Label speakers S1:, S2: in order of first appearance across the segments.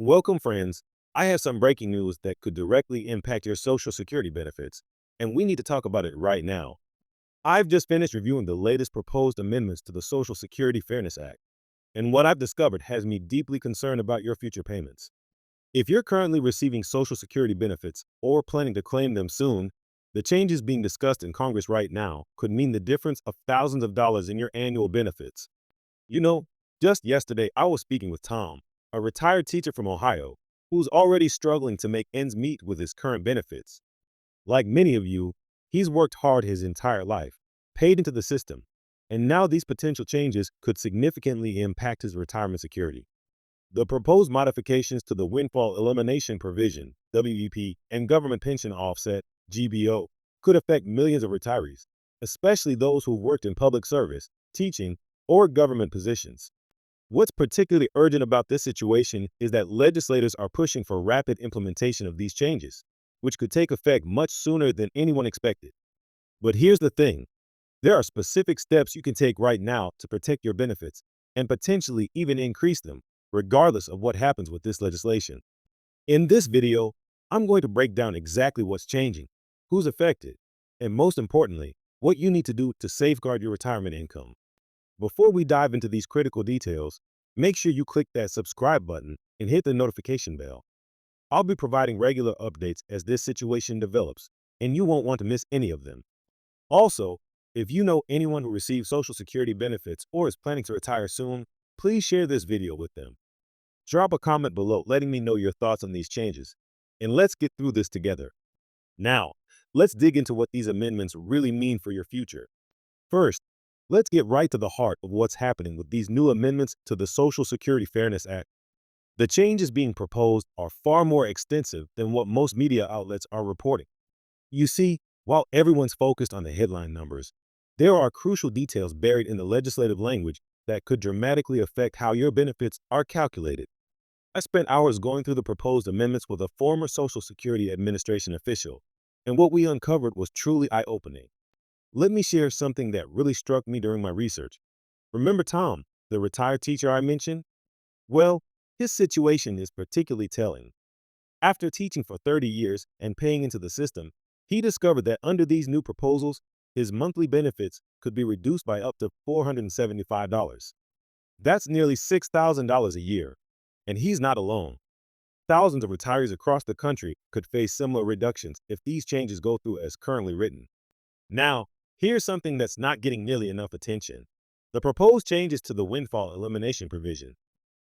S1: Welcome, friends. I have some breaking news that could directly impact your Social Security benefits, and we need to talk about it right now. I've just finished reviewing the latest proposed amendments to the Social Security Fairness Act, and what I've discovered has me deeply concerned about your future payments. If you're currently receiving Social Security benefits or planning to claim them soon, the changes being discussed in Congress right now could mean the difference of thousands of dollars in your annual benefits. You know, just yesterday I was speaking with Tom, a retired teacher from Ohio, who's already struggling to make ends meet with his current benefits. Like many of you, he's worked hard his entire life, paid into the system, and now these potential changes could significantly impact his retirement security. The proposed modifications to the windfall elimination provision, WEP, and government pension offset, GBO, could affect millions of retirees, especially those who've worked in public service, teaching, or government positions. What's particularly urgent about this situation is that legislators are pushing for rapid implementation of these changes, which could take effect much sooner than anyone expected. But here's the thing, there are specific steps you can take right now to protect your benefits and potentially even increase them, regardless of what happens with this legislation. In this video, I'm going to break down exactly what's changing, who's affected, and most importantly, what you need to do to safeguard your retirement income. Before we dive into these critical details, make sure you click that subscribe button and hit the notification bell. I'll be providing regular updates as this situation develops, and you won't want to miss any of them. Also, if you know anyone who receives Social Security benefits or is planning to retire soon, please share this video with them. Drop a comment below letting me know your thoughts on these changes, and let's get through this together. Now, let's dig into what these amendments really mean for your future. First, let's get right to the heart of what's happening with these new amendments to the Social Security Fairness Act. The changes being proposed are far more extensive than what most media outlets are reporting. You see, while everyone's focused on the headline numbers, there are crucial details buried in the legislative language that could dramatically affect how your benefits are calculated. I spent hours going through the proposed amendments with a former Social Security Administration official, and what we uncovered was truly eye-opening. Let me share something that really struck me during my research. Remember Tom, the retired teacher I mentioned? Well, his situation is particularly telling. After teaching for 30 years and paying into the system, he discovered that under these new proposals, his monthly benefits could be reduced by up to $475. That's nearly $6,000 a year. And he's not alone. Thousands of retirees across the country could face similar reductions if these changes go through as currently written. Now, here's something that's not getting nearly enough attention. The proposed changes to the windfall elimination provision.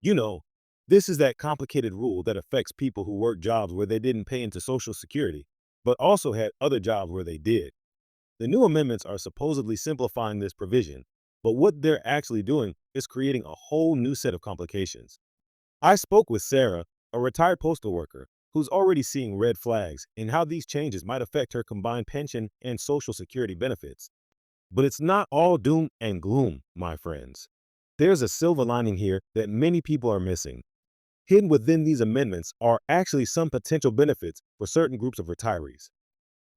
S1: You know, this is that complicated rule that affects people who work jobs where they didn't pay into Social Security, but also had other jobs where they did. The new amendments are supposedly simplifying this provision, but what they're actually doing is creating a whole new set of complications. I spoke with Sarah, a retired postal worker, who's already seeing red flags in how these changes might affect her combined pension and Social Security benefits. But it's not all doom and gloom, my friends. There's a silver lining here that many people are missing. Hidden within these amendments are actually some potential benefits for certain groups of retirees.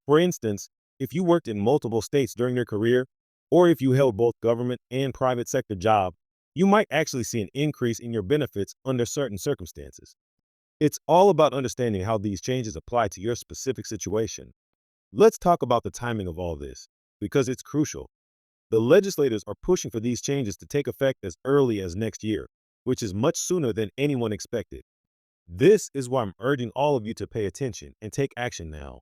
S1: For instance, if you worked in multiple states during your career, or if you held both government and private sector job, you might actually see an increase in your benefits under certain circumstances. It's all about understanding how these changes apply to your specific situation. Let's talk about the timing of all this, because it's crucial. The legislators are pushing for these changes to take effect as early as next year, which is much sooner than anyone expected. This is why I'm urging all of you to pay attention and take action now.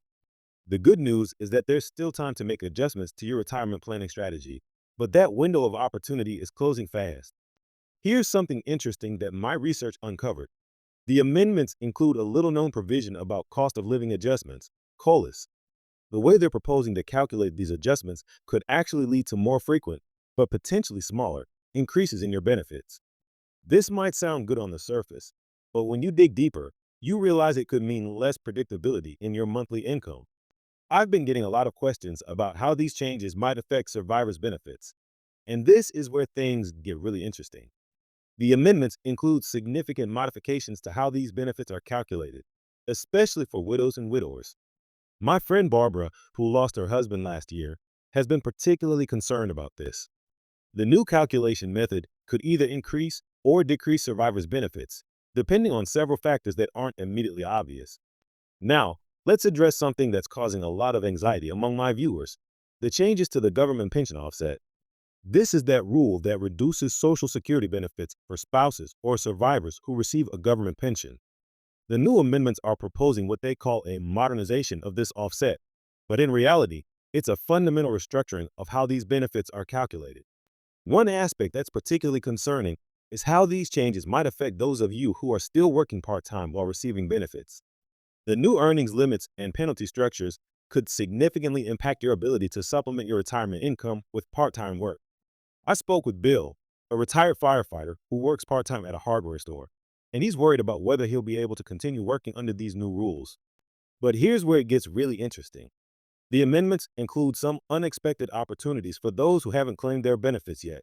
S1: The good news is that there's still time to make adjustments to your retirement planning strategy, but that window of opportunity is closing fast. Here's something interesting that my research uncovered. The amendments include a little-known provision about cost of living adjustments, COLAs. The way they're proposing to calculate these adjustments could actually lead to more frequent, but potentially smaller, increases in your benefits. This might sound good on the surface, but when you dig deeper, you realize it could mean less predictability in your monthly income. I've been getting a lot of questions about how these changes might affect survivors' benefits, and this is where things get really interesting. The amendments include significant modifications to how these benefits are calculated, especially for widows and widowers. My friend Barbara, who lost her husband last year, has been particularly concerned about this. The new calculation method could either increase or decrease survivors' benefits, depending on several factors that aren't immediately obvious. Now, let's address something that's causing a lot of anxiety among my viewers: the changes to the government pension offset. This is that rule that reduces Social Security benefits for spouses or survivors who receive a government pension. The new amendments are proposing what they call a modernization of this offset, but in reality, it's a fundamental restructuring of how these benefits are calculated. One aspect that's particularly concerning is how these changes might affect those of you who are still working part-time while receiving benefits. The new earnings limits and penalty structures could significantly impact your ability to supplement your retirement income with part-time work. I spoke with Bill, a retired firefighter who works part-time at a hardware store, and he's worried about whether he'll be able to continue working under these new rules. But here's where it gets really interesting. The amendments include some unexpected opportunities for those who haven't claimed their benefits yet.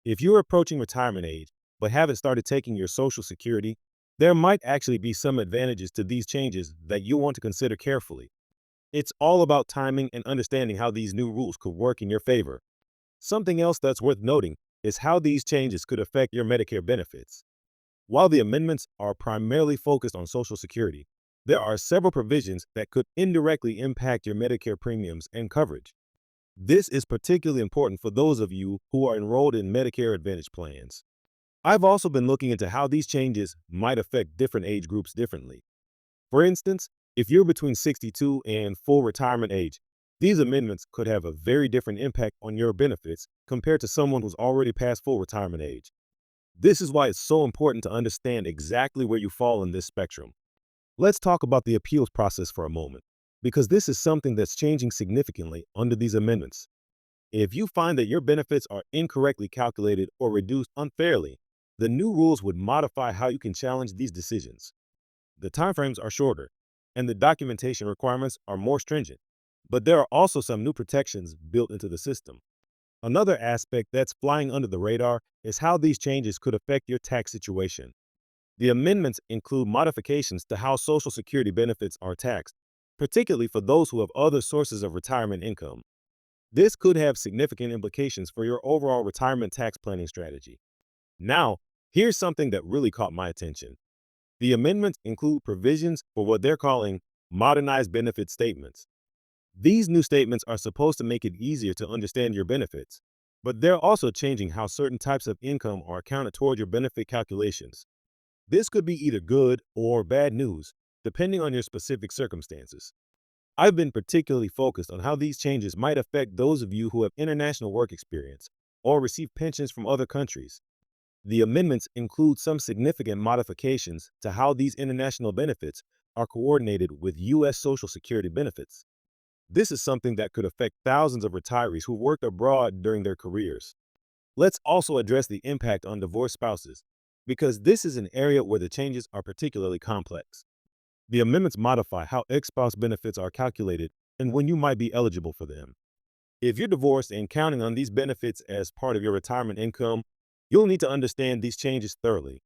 S1: If you're approaching retirement age but haven't started taking your Social Security, there might actually be some advantages to these changes that you'll want to consider carefully. It's all about timing and understanding how these new rules could work in your favor. Something else that's worth noting is how these changes could affect your Medicare benefits. While the amendments are primarily focused on Social Security, there are several provisions that could indirectly impact your Medicare premiums and coverage. This is particularly important for those of you who are enrolled in Medicare Advantage plans. I've also been looking into how these changes might affect different age groups differently. For instance, if you're between 62 and full retirement age, these amendments could have a very different impact on your benefits compared to someone who's already past full retirement age. This is why it's so important to understand exactly where you fall in this spectrum. Let's talk about the appeals process for a moment, because this is something that's changing significantly under these amendments. If you find that your benefits are incorrectly calculated or reduced unfairly, the new rules would modify how you can challenge these decisions. The timeframes are shorter, and the documentation requirements are more stringent, but there are also some new protections built into the system. Another aspect that's flying under the radar is how these changes could affect your tax situation. The amendments include modifications to how Social Security benefits are taxed, particularly for those who have other sources of retirement income. This could have significant implications for your overall retirement tax planning strategy. Now, here's something that really caught my attention. The amendments include provisions for what they're calling modernized benefit statements. These new statements are supposed to make it easier to understand your benefits, but they're also changing how certain types of income are accounted toward your benefit calculations. This could be either good or bad news, depending on your specific circumstances. I've been particularly focused on how these changes might affect those of you who have international work experience or receive pensions from other countries. The amendments include some significant modifications to how these international benefits are coordinated with U.S. Social Security benefits. This is something that could affect thousands of retirees who worked abroad during their careers. Let's also address the impact on divorced spouses, because this is an area where the changes are particularly complex. The amendments modify how ex-spouse benefits are calculated and when you might be eligible for them. If you're divorced and counting on these benefits as part of your retirement income, you'll need to understand these changes thoroughly.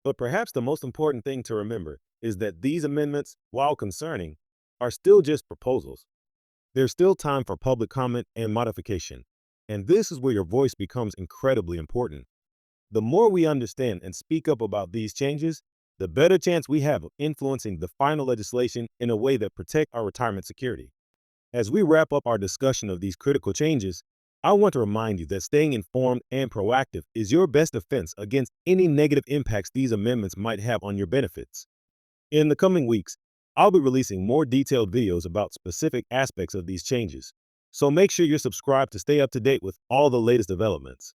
S1: But perhaps the most important thing to remember is that these amendments, while concerning, are still just proposals. There's still time for public comment and modification, and this is where your voice becomes incredibly important. The more we understand and speak up about these changes, the better chance we have of influencing the final legislation in a way that protects our retirement security. As we wrap up our discussion of these critical changes, I want to remind you that staying informed and proactive is your best defense against any negative impacts these amendments might have on your benefits. In the coming weeks, I'll be releasing more detailed videos about specific aspects of these changes, so make sure you're subscribed to stay up to date with all the latest developments.